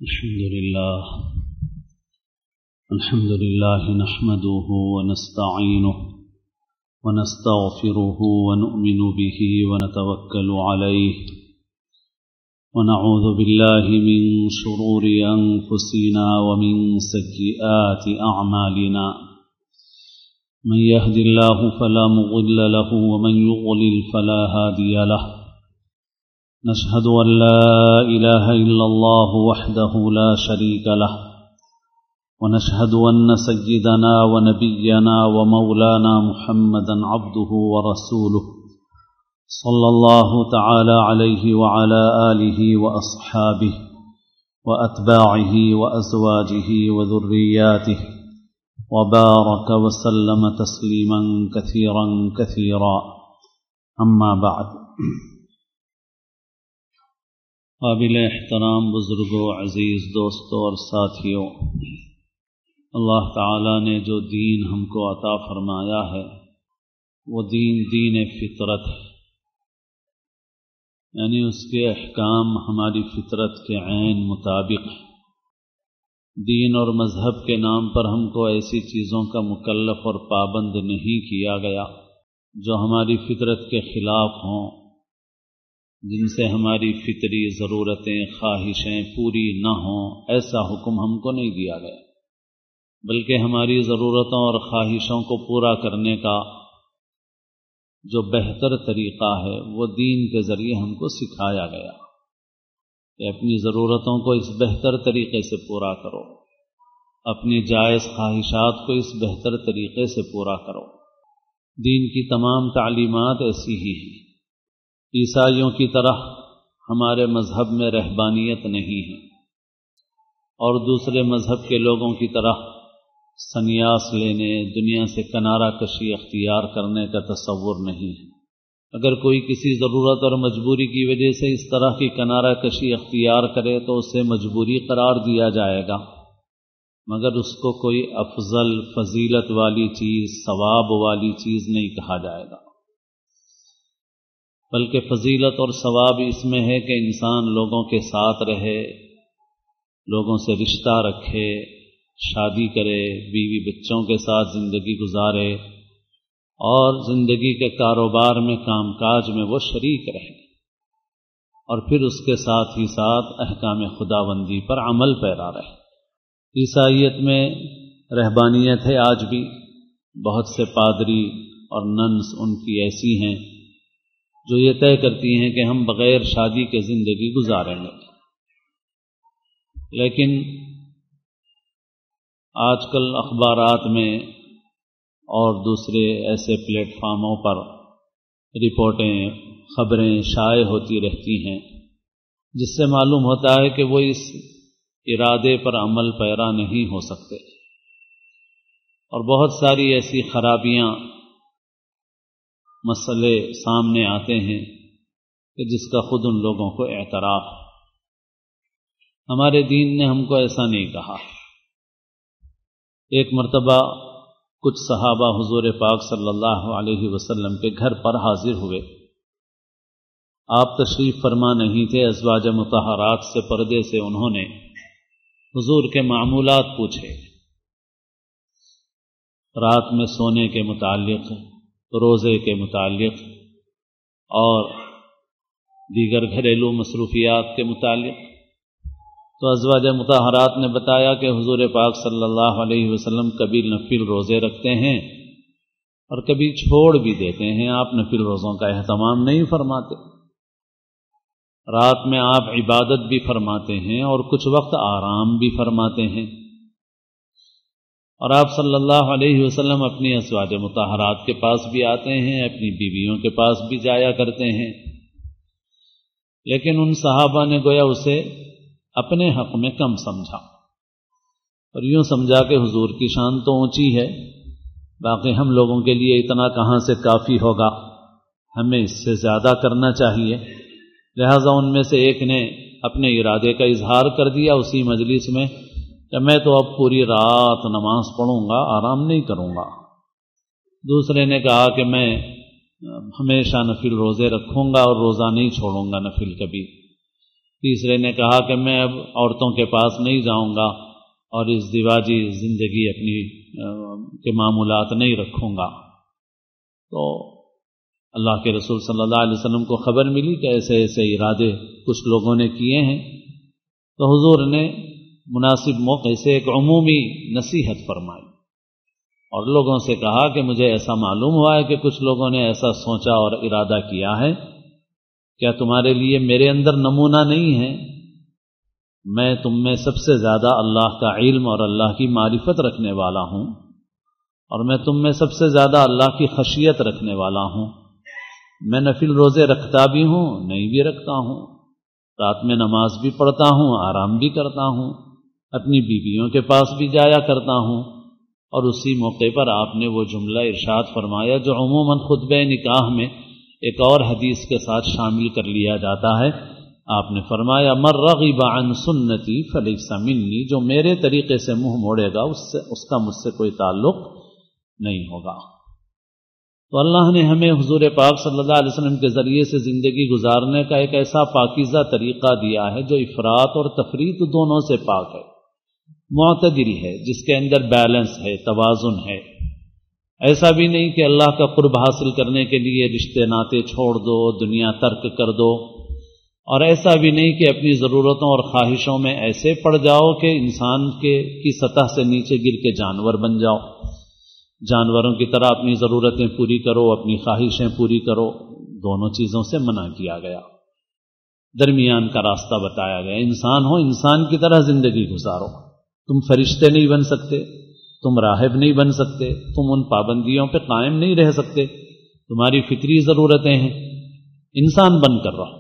الحمد لله نحمده ونستعينه ونستغفره ونؤمن به ونتوكل عليه ونعوذ بالله من شرور أنفسنا ومن سيئات أعمالنا من يهد الله فلا مضل له ومن يضلل فلا هادي له نشهد أن لا إله إلا الله وحده لا شريك له ونشهد أن سيدنا ونبينا ومولانا محمدا عبده ورسوله صلى الله تعالى عليه وعلى آله وأصحابه وأتباعه وأزواجه وذرياته وبارك وسلم تسليما كثيرا كثيرا أما بعد قابل احترام بزرگوں، عزیز دوستوں اور ساتھیوں، اللہ تعالی نے جو دین ہم کو عطا فرمایا ہے وہ دین فطرت ہے، یعنی اس کے احکام ہماری فطرت کے عین مطابق ہیں۔ دین اور مذہب کے نام پر ہم کو ایسی چیزوں کا مکلف اور پابند نہیں کیا گیا جو ہماری فطرت کے خلاف ہوں، جن سے ہماری فطری ضرورتیں، خواہشیں پوری نہ ہوں، ایسا حکم ہم کو نہیں دیا گیا، بلکہ ہماری ضرورتوں اور خواہشوں کو پورا کرنے کا جو بہتر طریقہ ہے وہ دین کے ذریعے ہم کو سکھایا گیا کہ اپنی ضرورتوں کو اس بہتر طریقے سے پورا کرو، اپنی جائز خواہشات کو اس بہتر طریقے سے پورا کرو۔ دین کی تمام تعلیمات ایسی ہی ہیں۔ عیسائیوں کی طرح ہمارے مذہب میں رہبانیت نہیں ہے، اور دوسرے مذہب کے لوگوں کی طرح سنیاس لینے، دنیا سے کنارہ کشی اختیار کرنے کا تصور نہیں ہے۔ اگر کوئی کسی ضرورت اور مجبوری کی وجہ سے اس طرح کی کنارہ کشی اختیار کرے تو اسے مجبوری قرار دیا جائے گا، مگر اس کو کوئی افضل، فضیلت والی چیز، ثواب والی چیز نہیں کہا جائے گا، بلکہ فضیلت اور ثواب اس میں ہے کہ انسان لوگوں کے ساتھ رہے، لوگوں سے رشتہ رکھے، شادی کرے، بیوی بچوں کے ساتھ زندگی گزارے، اور زندگی کے کاروبار میں، کام کاج میں وہ شریک رہے، اور پھر اس کے ساتھ ہی ساتھ احکام خداوندی پر عمل پیرا رہے۔ عیسائیت میں رہبانیت ہے آج بھی، بہت سے پادری اور ننس ان کی ایسی ہیں جو یہ طے کرتی ہیں کہ ہم بغیر شادی کے زندگی گزاریں گے، لیکن آج کل اخبارات میں اور دوسرے ایسے پلیٹ فارموں پر رپورٹیں، خبریں شائع ہوتی رہتی ہیں، جس سے معلوم ہوتا ہے کہ وہ اس ارادے پر عمل پیرا نہیں ہو سکتے، اور بہت ساری ایسی خرابیاں، مسئلے سامنے آتے ہیں کہ جس کا خود ان لوگوں کو اعتراف ہے۔ ہمارے دین نے ہم کو ایسا نہیں کہا۔ ایک مرتبہ کچھ صحابہ حضور پاک صلی اللہ علیہ وسلم کے گھر پر حاضر ہوئے۔ آپ تشریف فرما نہیں تھے، ازواج مطہرات سے پردے سے انہوں نے حضور کے معمولات پوچھے، رات میں سونے کے متعلق، روزے کے متعلق اور دیگر گھریلو مصروفیات کے متعلق۔ تو ازواج مطہرات نے بتایا کہ حضور پاک صلی اللہ علیہ وسلم کبھی نفل روزے رکھتے ہیں اور کبھی چھوڑ بھی دیتے ہیں، آپ نفل روزوں کا اہتمام نہیں فرماتے۔ رات میں آپ عبادت بھی فرماتے ہیں اور کچھ وقت آرام بھی فرماتے ہیں، اور آپ صلی اللہ علیہ وسلم اپنی ازواج مطہرات کے پاس بھی آتے ہیں، اپنی بیویوں کے پاس بھی جایا کرتے ہیں۔ لیکن ان صحابہ نے گویا اسے اپنے حق میں کم سمجھا، اور یوں سمجھا کہ حضور کی شان تو اونچی ہے، باقی ہم لوگوں کے لیے اتنا کہاں سے کافی ہوگا، ہمیں اس سے زیادہ کرنا چاہیے۔ لہذا ان میں سے ایک نے اپنے ارادے کا اظہار کر دیا اسی مجلس میں کہ میں تو اب پوری رات نماز پڑھوں گا، آرام نہیں کروں گا۔ دوسرے نے کہا کہ میں ہمیشہ نفل روزے رکھوں گا اور روزہ نہیں چھوڑوں گا نفل کبھی۔ تیسرے نے کہا کہ میں اب عورتوں کے پاس نہیں جاؤں گا اور اس ازدواجی زندگی اپنی کے معمولات نہیں رکھوں گا۔ تو اللہ کے رسول صلی اللہ علیہ وسلم کو خبر ملی کہ ایسے ایسے ارادے کچھ لوگوں نے کیے ہیں، تو حضور نے مناسب موقع سے ایک عمومی نصیحت فرمائی اور لوگوں سے کہا کہ مجھے ایسا معلوم ہوا ہے کہ کچھ لوگوں نے ایسا سوچا اور ارادہ کیا ہے، کیا تمہارے لیے میرے اندر نمونہ نہیں ہے؟ میں تم میں سب سے زیادہ اللہ کا علم اور اللہ کی معرفت رکھنے والا ہوں، اور میں تم میں سب سے زیادہ اللہ کی خشیت رکھنے والا ہوں۔ میں نفل روزے رکھتا بھی ہوں، نہیں بھی رکھتا ہوں، رات میں نماز بھی پڑھتا ہوں، آرام بھی کرتا ہوں، اپنی بیویوں کے پاس بھی جایا کرتا ہوں۔ اور اسی موقع پر آپ نے وہ جملہ ارشاد فرمایا جو عموماً خطبہ نکاح میں ایک اور حدیث کے ساتھ شامل کر لیا جاتا ہے۔ آپ نے فرمایا من رغب عن سنتی فلیس منی، جو میرے طریقے سے منہ موڑے گا اس کا مجھ سے کوئی تعلق نہیں ہوگا۔ تو اللہ نے ہمیں حضور پاک صلی اللہ علیہ وسلم کے ذریعے سے زندگی گزارنے کا ایک ایسا پاکیزہ طریقہ دیا ہے جو افراط اور تفریط دونوں سے پاک ہے، معتدل ہے، جس کے اندر بیلنس ہے، توازن ہے۔ ایسا بھی نہیں کہ اللہ کا قرب حاصل کرنے کے لیے رشتے ناطے چھوڑ دو، دنیا ترک کر دو، اور ایسا بھی نہیں کہ اپنی ضرورتوں اور خواہشوں میں ایسے پڑ جاؤ کہ انسان کی سطح سے نیچے گر کے جانور بن جاؤ، جانوروں کی طرح اپنی ضرورتیں پوری کرو، اپنی خواہشیں پوری کرو۔ دونوں چیزوں سے منع کیا گیا، درمیان کا راستہ بتایا گیا۔ انسان ہو، انسان کی طرح زندگی گزارو، تم فرشتے نہیں بن سکتے، تم راہب نہیں بن سکتے، تم ان پابندیوں پہ قائم نہیں رہ سکتے، تمہاری فطری ضرورتیں ہیں، انسان بن کر رہو۔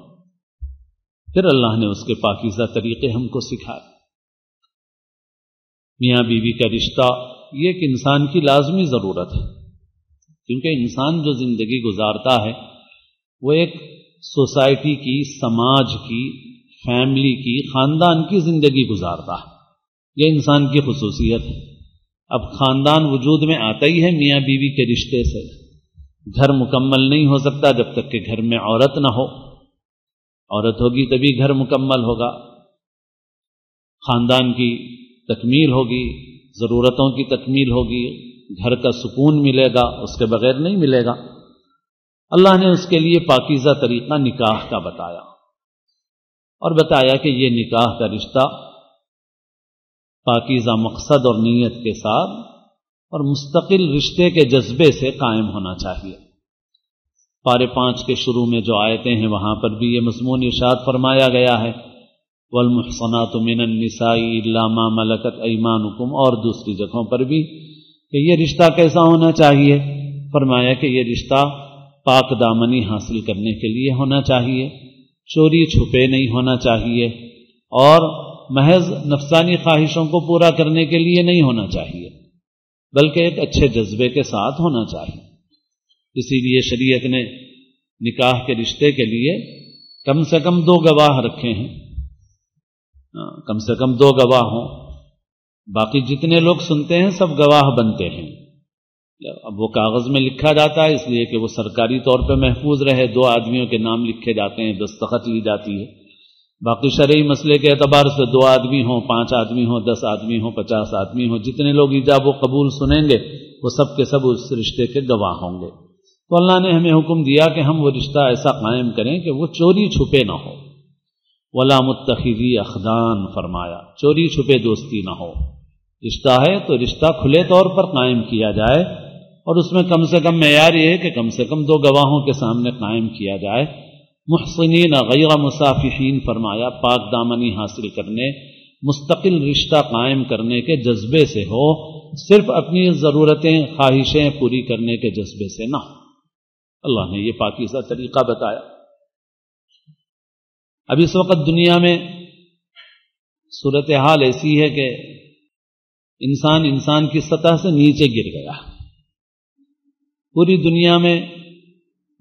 پھر اللہ نے اس کے پاکیزہ طریقے ہم کو سکھائے۔ میاں بیوی کا رشتہ یہ ایک انسان کی لازمی ضرورت ہے، کیونکہ انسان جو زندگی گزارتا ہے وہ ایک سوسائٹی کی، سماج کی، فیملی کی، خاندان کی زندگی گزارتا ہے۔ یہ انسان کی خصوصیت ہے۔ اب خاندان وجود میں آتا ہی ہے میاں بیوی کے رشتے سے۔ گھر مکمل نہیں ہو سکتا جب تک کہ گھر میں عورت نہ ہو، عورت ہوگی تبھی گھر مکمل ہوگا، خاندان کی تکمیل ہوگی، ضرورتوں کی تکمیل ہوگی، گھر کا سکون ملے گا، اس کے بغیر نہیں ملے گا۔ اللہ نے اس کے لیے پاکیزہ طریقہ نکاح کا بتایا، اور بتایا کہ یہ نکاح کا رشتہ پاکیزہ مقصد اور نیت کے ساتھ اور مستقل رشتے کے جذبے سے قائم ہونا چاہیے۔ پارے 5 کے شروع میں جو آیتیں ہیں وہاں پر بھی یہ مضمون ارشاد فرمایا گیا ہے، والمحصنات من النساء الا ما ملکت ایمانکم، اور دوسری جگہوں پر بھی کہ یہ رشتہ کیسا ہونا چاہیے۔ فرمایا کہ یہ رشتہ پاک دامنی حاصل کرنے کے لیے ہونا چاہیے، چوری چھپے نہیں ہونا چاہیے، اور محض نفسانی خواہشوں کو پورا کرنے کے لیے نہیں ہونا چاہیے، بلکہ ایک اچھے جذبے کے ساتھ ہونا چاہیے۔ اسی لیے شریعت نے نکاح کے رشتے کے لیے کم سے کم 2 گواہ رکھے ہیں، کم سے کم 2 گواہ ہوں، باقی جتنے لوگ سنتے ہیں سب گواہ بنتے ہیں۔ اب وہ کاغذ میں لکھا جاتا ہے اس لیے کہ وہ سرکاری طور پہ محفوظ رہے، 2 آدمیوں کے نام لکھے جاتے ہیں، دستخط لی جاتی ہے۔ باقی شرعی مسئلے کے اعتبار سے 2 آدمی ہوں، 5 آدمی ہوں، 10 آدمی ہوں، 50 آدمی ہوں، جتنے لوگ ایجاب و قبول سنیں گے وہ سب کے سب اس رشتے کے گواہ ہوں گے۔ تو اللہ نے ہمیں حکم دیا کہ ہم وہ رشتہ ایسا قائم کریں کہ وہ چوری چھپے نہ ہو، ولا متخذی اخدان، فرمایا چوری چھپے دوستی نہ ہو۔ رشتہ ہے تو رشتہ کھلے طور پر قائم کیا جائے، اور اس میں کم سے کم معیار یہ ہے کہ کم سے کم 2 گواہوں کے سامنے قائم کیا جائے۔ محسنین غیر مصافحین، فرمایا پاک دامنی حاصل کرنے، مستقل رشتہ قائم کرنے کے جذبے سے ہو، صرف اپنی ضرورتیں خواہشیں پوری کرنے کے جذبے سے نہ ہو۔ اللہ نے یہ پاکیزہ طریقہ بتایا۔ اب اس وقت دنیا میں صورتحال ایسی ہے کہ انسان کی سطح سے نیچے گر گیا۔ پوری دنیا میں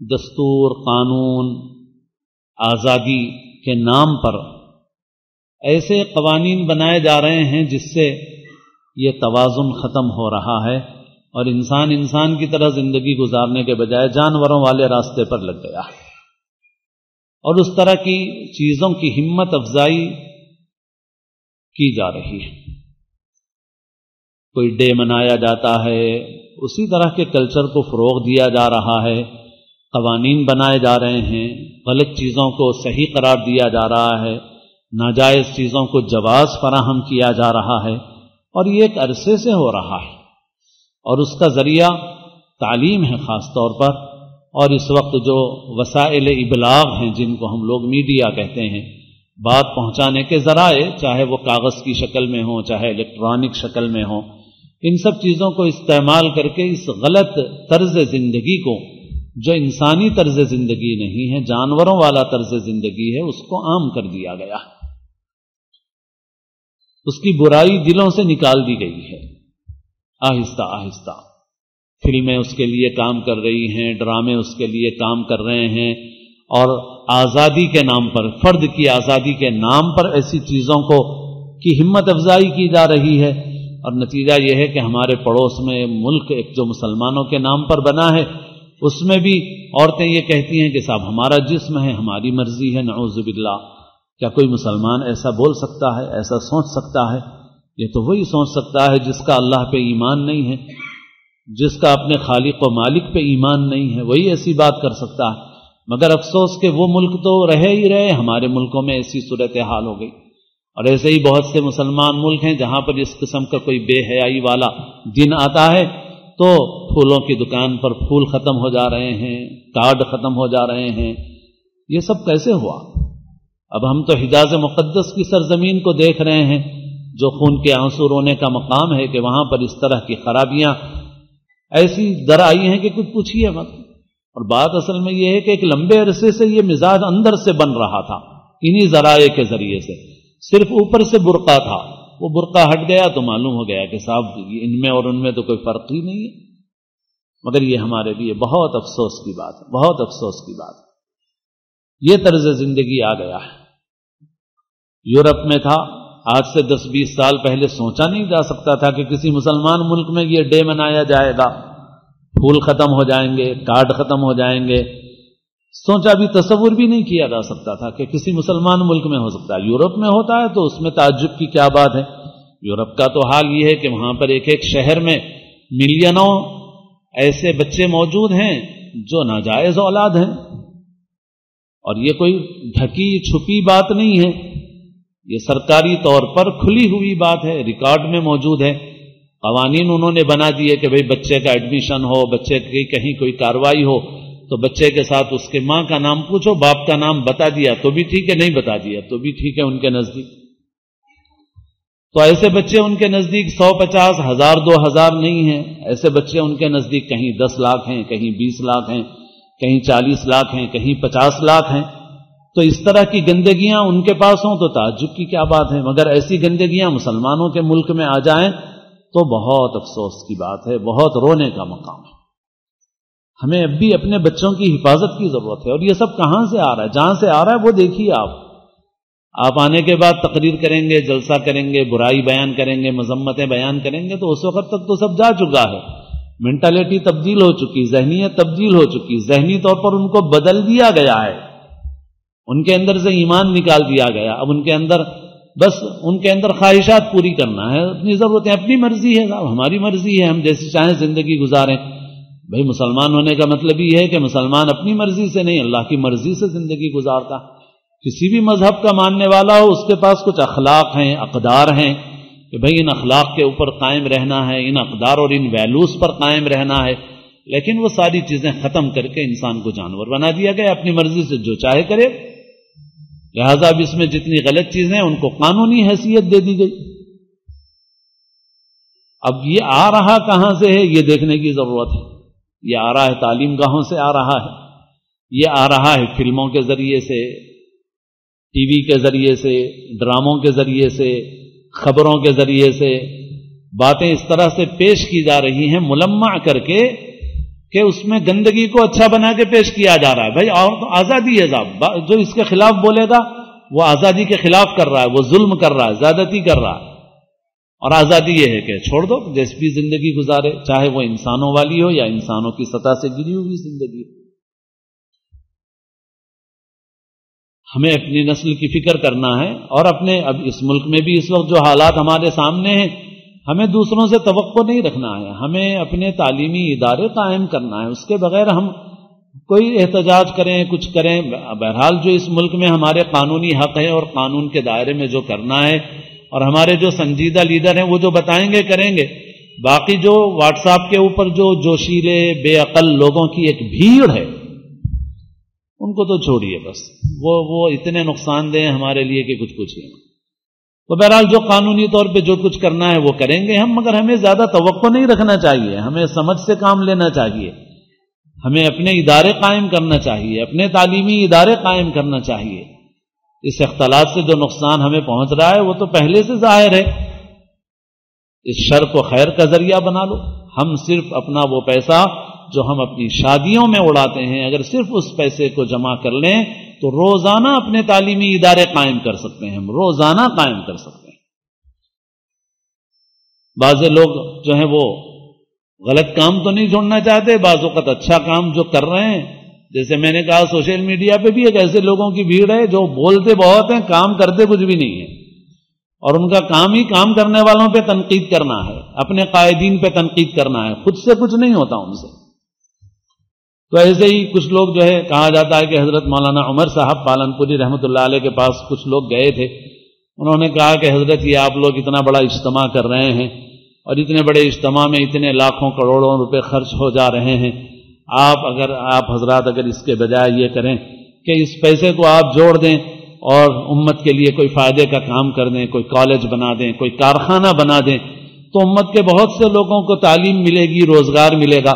دستور، قانون، آزادی کے نام پر ایسے قوانین بنائے جا رہے ہیں جس سے یہ توازن ختم ہو رہا ہے، اور انسان کی طرح زندگی گزارنے کے بجائے جانوروں والے راستے پر لگ گیا۔ اور اس طرح کی چیزوں کی ہمت افزائی کی جا رہی ہے. کوئی ڈے منایا جاتا ہے، اسی طرح کے کلچر کو فروغ دیا جا رہا ہے، قوانین بنائے جا رہے ہیں، غلط چیزوں کو صحیح قرار دیا جا رہا ہے، ناجائز چیزوں کو جواز فراہم کیا جا رہا ہے، اور یہ ایک عرصے سے ہو رہا ہے، اور اس کا ذریعہ تعلیم ہے خاص طور پر. اور اس وقت جو وسائل ابلاغ ہیں جن کو ہم لوگ میڈیا کہتے ہیں، بات پہنچانے کے ذرائع، چاہے وہ کاغذ کی شکل میں ہوں چاہے الیکٹرانک شکل میں ہوں، ان سب چیزوں کو استعمال کر کے اس غلط طرز زندگی کو، جو انسانی طرز زندگی نہیں ہے، جانوروں والا طرز زندگی ہے، اس کو عام کر دیا گیا. اس کی برائی دلوں سے نکال دی گئی ہے آہستہ آہستہ. فلمیں اس کے لیے کام کر رہی ہیں، ڈرامے اس کے لیے کام کر رہے ہیں، اور آزادی کے نام پر، فرد کی آزادی کے نام پر ایسی چیزوں کو کی ہمت افزائی کی جا رہی ہے. اور نتیجہ یہ ہے کہ ہمارے پڑوس میں ملک ایک جو مسلمانوں کے نام پر بنا ہے، اس میں بھی عورتیں یہ کہتی ہیں کہ صاحب ہمارا جسم ہے، ہماری مرضی ہے. نعوذ باللہ، کیا کوئی مسلمان ایسا بول سکتا ہے، ایسا سوچ سکتا ہے؟ یہ تو وہی سوچ سکتا ہے جس کا اللہ پہ ایمان نہیں ہے، جس کا اپنے خالق و مالک پہ ایمان نہیں ہے، وہی ایسی بات کر سکتا ہے. مگر افسوس کہ وہ ملک تو رہے ہی رہے، ہمارے ملکوں میں ایسی صورتحال ہو گئی. اور ایسے ہی بہت سے مسلمان ملک ہیں جہاں پر اس قسم کا کوئی بے حیائی والا دن آتا ہے تو پھولوں کی دکان پر پھول ختم ہو جا رہے ہیں، کارڈ ختم ہو جا رہے ہیں. یہ سب کیسے ہوا؟ اب ہم تو حجاز مقدس کی سرزمین کو دیکھ رہے ہیں، جو خون کے آنسو رونے کا مقام ہے، کہ وہاں پر اس طرح کی خرابیاں ایسی در آئی ہیں کہ کچھ پوچھیے مت. اور بات اصل میں یہ ہے کہ ایک لمبے عرصے سے یہ مزاج اندر سے بن رہا تھا، انہی ذرائع کے ذریعے سے. صرف اوپر سے برقع تھا، وہ برقع ہٹ گیا تو معلوم ہو گیا کہ صاحب ان میں اور ان میں تو کوئی فرق ہی نہیں ہے. مگر یہ ہمارے لیے بہت افسوس کی بات ہے، بہت افسوس کی بات ہے. یہ طرز زندگی آ گیا ہے. یورپ میں تھا، آج سے 10-20 سال پہلے سوچا نہیں جا سکتا تھا کہ کسی مسلمان ملک میں یہ ڈے منایا جائے گا، پھول ختم ہو جائیں گے، کارڈ ختم ہو جائیں گے. سوچا بھی، تصور بھی نہیں کیا جا سکتا تھا کہ کسی مسلمان ملک میں ہو سکتا ہے. یورپ میں ہوتا ہے تو اس میں تعجب کی کیا بات ہے. یورپ کا تو حال یہ ہے کہ وہاں پر ایک ایک شہر میں ملینوں ایسے بچے موجود ہیں جو ناجائز اولاد ہیں. اور یہ کوئی ڈھکی چھپی بات نہیں ہے، یہ سرکاری طور پر کھلی ہوئی بات ہے، ریکارڈ میں موجود ہے. قوانین انہوں نے بنا دیے کہ بھئی بچے کا ایڈمیشن ہو، بچے کی کہیں کوئی کارروائی ہو تو بچے کے ساتھ اس کے ماں کا نام پوچھو، باپ کا نام بتا دیا تو بھی ٹھیک ہے، نہیں بتا دیا تو بھی ٹھیک ہے ان کے نزدیک. تو ایسے بچے ان کے نزدیک 150 1000 2000 نہیں ہیں، ایسے بچے ان کے نزدیک کہیں 10 لاکھ ہیں، کہیں 20 لاکھ ہیں، کہیں 40 لاکھ ہیں، کہیں 50 لاکھ ہیں. تو اس طرح کی گندگیاں ان کے پاس ہوں تو تعجب کی کیا بات ہے. مگر ایسی گندگیاں مسلمانوں کے ملک میں آ جائیں تو بہت افسوس کی بات ہے، بہت رونے کا مقام ہے. ہمیں اب بھی اپنے بچوں کی حفاظت کی ضرورت ہے. اور یہ سب کہاں سے آ رہا ہے؟ جہاں سے آ رہا ہے وہ دیکھیے. آپ آنے کے بعد تقریر کریں گے، جلسہ کریں گے، برائی بیان کریں گے، مذمتیں بیان کریں گے، تو اس وقت تک تو سب جا چکا ہے. مینٹلٹی تبدیل ہو چکی، ذہنیت تبدیل ہو چکی، ذہنی طور پر ان کو بدل دیا گیا ہے، ان کے اندر سے ایمان نکال دیا گیا. اب ان کے اندر بس ان کے اندر خواہشات پوری کرنا ہے، اپنی ضرورتیں، اپنی مرضی ہے. ہماری مرضی ہے، ہم جیسی چاہیں زندگی گزاریں. بھئی مسلمان ہونے کا مطلب یہ ہے کہ مسلمان اپنی مرضی سے نہیں، اللہ کی مرضی سے زندگی گزارتا. کسی بھی مذہب کا ماننے والا ہو، اس کے پاس کچھ اخلاق ہیں، اقدار ہیں کہ بھئی ان اخلاق کے اوپر قائم رہنا ہے، ان اقدار اور ان ویلوز پر قائم رہنا ہے. لیکن وہ ساری چیزیں ختم کر کے انسان کو جانور بنا دیا گیا، اپنی مرضی سے جو چاہے کرے. لہذا اب اس میں جتنی غلط چیزیں ہیں ان کو قانونی حیثیت دے دی گئی. اب یہ آ رہا کہاں سے ہے یہ دیکھنے کی ضرورت ہے. یہ آ رہا ہے تعلیم گاہوں سے، آ رہا ہے، یہ آ رہا ہے فلموں کے ذریعے سے، ٹی وی کے ذریعے سے، ڈراموں کے ذریعے سے، خبروں کے ذریعے سے. باتیں اس طرح سے پیش کی جا رہی ہیں ملمع کر کے کہ اس میں گندگی کو اچھا بنا کے پیش کیا جا رہا ہے. بھائی آزادی ہے صاحب، جو اس کے خلاف بولے گا وہ آزادی کے خلاف کر رہا ہے، وہ ظلم کر رہا ہے، زیادتی کر رہا ہے. اور آزادی یہ ہے کہ چھوڑ دو، جیسی بھی زندگی گزارے، چاہے وہ انسانوں والی ہو یا انسانوں کی سطح سے گری ہوئی زندگی. ہمیں اپنی نسل کی فکر کرنا ہے، اور اب اس ملک میں بھی اس وقت جو حالات ہمارے سامنے ہیں، ہمیں دوسروں سے توقع نہیں رکھنا ہے، ہمیں اپنے تعلیمی ادارے قائم کرنا ہے، اس کے بغیر ہم کوئی احتجاج کریں کچھ کریں، بہرحال جو اس ملک میں ہمارے قانونی حق ہے اور قانون کے دائرے میں جو کرنا ہے، اور ہمارے جو سنجیدہ لیڈر ہیں وہ جو بتائیں گے کریں گے۔ باقی جو واٹس ایپ کے اوپر جو جوشیلے بے عقل لوگوں کی ایک بھیڑ ہے، ان کو تو چھوڑیے، بس وہ اتنے نقصان دہ ہمارے لیے کہ کچھ پوچھئے۔ تو بہرحال جو قانونی طور پہ جو کچھ کرنا ہے وہ کریں گے ہم، مگر ہمیں زیادہ توقع نہیں رکھنا چاہیے، ہمیں سمجھ سے کام لینا چاہیے، ہمیں اپنے ادارے قائم کرنا چاہیے، اپنے تعلیمی ادارے قائم کرنا چاہیے۔ اس اختلاط سے جو نقصان ہمیں پہنچ رہا ہے وہ تو پہلے سے ظاہر ہے، اس شر کو خیر کا ذریعہ بنا لو۔ ہم صرف اپنا وہ پیسہ جو ہم اپنی شادیوں میں اڑاتے ہیں، اگر صرف اس پیسے کو جمع کر لیں تو روزانہ اپنے تعلیمی ادارے قائم کر سکتے ہیں، ہم روزانہ قائم کر سکتے ہیں۔ بعض لوگ جو ہیں وہ غلط کام تو نہیں چھوڑنا چاہتے، بعض اوقات اچھا کام جو کر رہے ہیں، جیسے میں نے کہا سوشل میڈیا پہ بھی ایک ایسے لوگوں کی بھیڑ ہے جو بولتے بہت ہیں، کام کرتے کچھ بھی نہیں ہے، اور ان کا کام ہی کام کرنے والوں پہ تنقید کرنا ہے، اپنے قائدین پہ تنقید کرنا ہے، خود سے کچھ نہیں ہوتا ان سے۔ تو ایسے ہی کچھ لوگ جو ہے، کہا جاتا ہے کہ حضرت مولانا عمر صاحب پالنپوری رحمۃ اللہ علیہ کے پاس کچھ لوگ گئے تھے، انہوں نے کہا کہ حضرت یہ آپ لوگ اتنا بڑا اجتماع کر رہے ہیں، اور اتنے بڑے اجتماع میں اتنے لاکھوں کروڑوں روپے خرچ ہو جا رہے ہیں، آپ حضرات اگر اس کے بجائے یہ کریں کہ اس پیسے کو آپ جوڑ دیں اور امت کے لیے کوئی فائدے کا کام کر دیں، کوئی کالج بنا دیں، کوئی کارخانہ بنا دیں، تو امت کے بہت سے لوگوں کو تعلیم ملے گی، روزگار ملے گا۔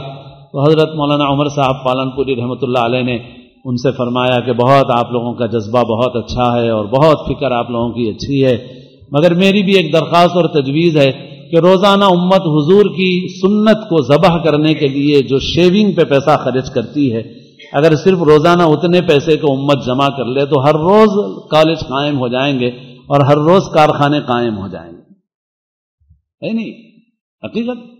تو حضرت مولانا عمر صاحب پالنپوری رحمۃ اللہ علیہ نے ان سے فرمایا کہ بہت آپ لوگوں کا جذبہ بہت اچھا ہے اور بہت فکر آپ لوگوں کی اچھی ہے، مگر میری بھی ایک درخواست اور تجویز ہے کہ روزانہ امت حضور کی سنت کو ذبح کرنے کے لیے جو شیونگ پہ پیسہ خرچ کرتی ہے، اگر صرف روزانہ اتنے پیسے کو امت جمع کر لے تو ہر روز کالج قائم ہو جائیں گے اور ہر روز کارخانے قائم ہو جائیں گے۔ ہے نہیں حقیقت؟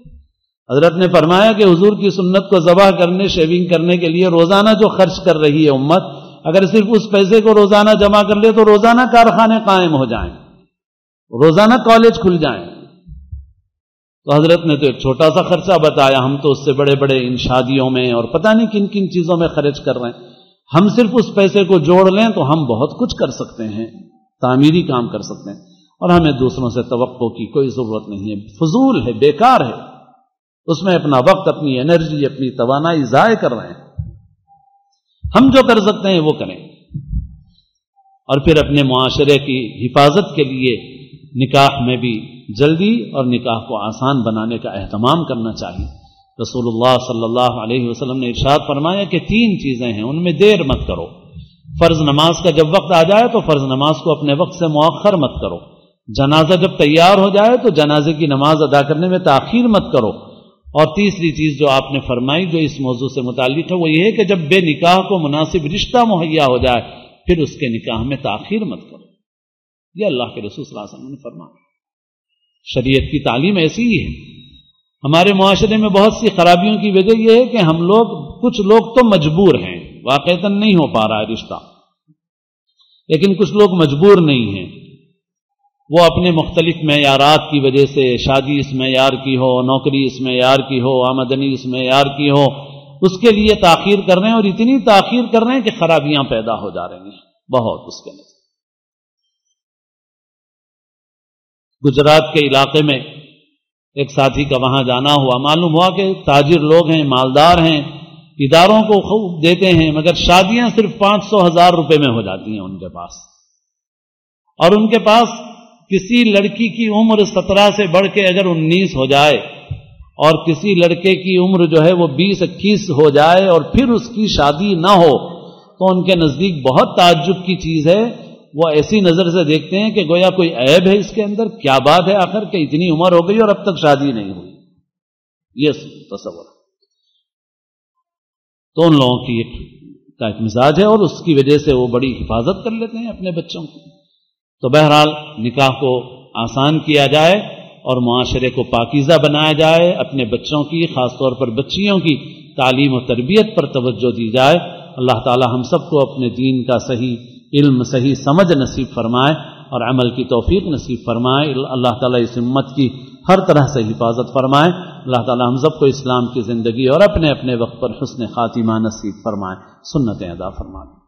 حضرت نے فرمایا کہ حضور کی سنت کو ذبح کرنے، شیونگ کرنے کے لیے روزانہ جو خرچ کر رہی ہے امت، اگر صرف اس پیسے کو روزانہ جمع کر لے تو روزانہ کارخانے قائم ہو جائیں، روزانہ کالج کھل جائیں۔ تو حضرت نے تو ایک چھوٹا سا خرچہ بتایا، ہم تو اس سے بڑے بڑے ان شادیوں میں اور پتہ نہیں کن کن چیزوں میں خرچ کر رہے ہیں۔ ہم صرف اس پیسے کو جوڑ لیں تو ہم بہت کچھ کر سکتے ہیں، تعمیری کام کر سکتے ہیں، اور ہمیں دوسروں سے توقع کی کوئی ضرورت نہیں ہے، فضول ہے، بیکار ہے، اس میں اپنا وقت، اپنی انرجی، اپنی توانائی ضائع کر رہے ہیں۔ ہم جو کر سکتے ہیں وہ کریں، اور پھر اپنے معاشرے کی حفاظت کے لیے نکاح میں بھی جلدی اور نکاح کو آسان بنانے کا اہتمام کرنا چاہیے۔ رسول اللہ صلی اللہ علیہ وسلم نے ارشاد فرمایا کہ 3 چیزیں ہیں، ان میں دیر مت کرو۔ فرض نماز کا جب وقت آ جائے تو فرض نماز کو اپنے وقت سے مؤخر مت کرو، جنازہ جب تیار ہو جائے تو جنازے کی نماز ادا کرنے میں تاخیر مت کرو، اور تیسری چیز جو آپ نے فرمائی جو اس موضوع سے متعلق ہے وہ یہ ہے کہ جب بے نکاح کو مناسب رشتہ مہیا ہو جائے پھر اس کے نکاح میں تاخیر مت کرو۔ یہ اللہ کے رسول صلی اللہ علیہ وسلم نے فرمایا۔ شریعت کی تعلیم ایسی ہی ہے۔ ہمارے معاشرے میں بہت سی خرابیوں کی وجہ یہ ہے کہ کچھ لوگ تو مجبور ہیں، واقعتاً نہیں ہو پا رہا ہے رشتہ، لیکن کچھ لوگ مجبور نہیں ہیں، وہ اپنے مختلف معیارات کی وجہ سے، شادی اس معیار کی ہو، نوکری اس معیار کی ہو، آمدنی اس معیار کی ہو، اس کے لیے تاخیر کر رہے ہیں، اور اتنی تاخیر کر رہے ہیں کہ خرابیاں پیدا ہو جا رہی ہیں بہت اس کے اندر۔ گجرات کے علاقے میں ایک ساتھی کا وہاں جانا ہوا، معلوم ہوا کہ تاجر لوگ ہیں، مالدار ہیں، اداروں کو خوب دیتے ہیں، مگر شادیاں صرف 500,000 روپے میں ہو جاتی ہیں ان کے پاس، اور ان کے پاس کسی لڑکی کی عمر 17 سے بڑھ کے اگر 19 ہو جائے اور کسی لڑکے کی عمر جو ہے وہ 20-21 ہو جائے اور پھر اس کی شادی نہ ہو تو ان کے نزدیک بہت تعجب کی چیز ہے، وہ ایسی نظر سے دیکھتے ہیں کہ گویا کوئی عیب ہے اس کے اندر، کیا بات ہے آخر کہ اتنی عمر ہو گئی اور اب تک شادی نہیں ہوئی، یہ تصور۔ تو ان لوگوں کی ایک مزاج ہے اور اس کی وجہ سے وہ بڑی حفاظت کر لیتے ہیں اپنے بچوں کی۔ تو بہرحال نکاح کو آسان کیا جائے اور معاشرے کو پاکیزہ بنایا جائے، اپنے بچوں کی، خاص طور پر بچیوں کی تعلیم و تربیت پر توجہ دی جائے۔ اللہ تعالی ہم سب کو اپنے دین کا صحیح علم صحیح سمجھ نصیب فرمائے اور عمل کی توفیق نصیب فرمائے. اللہ تعالیٰ اس امت کی ہر طرح سے حفاظت فرمائے. اللہ تعالیٰ ہم سب کو اسلام کی زندگی اور اپنے اپنے وقت پر حسن خاتمہ نصیب فرمائے، سنتیں ادا فرمائے.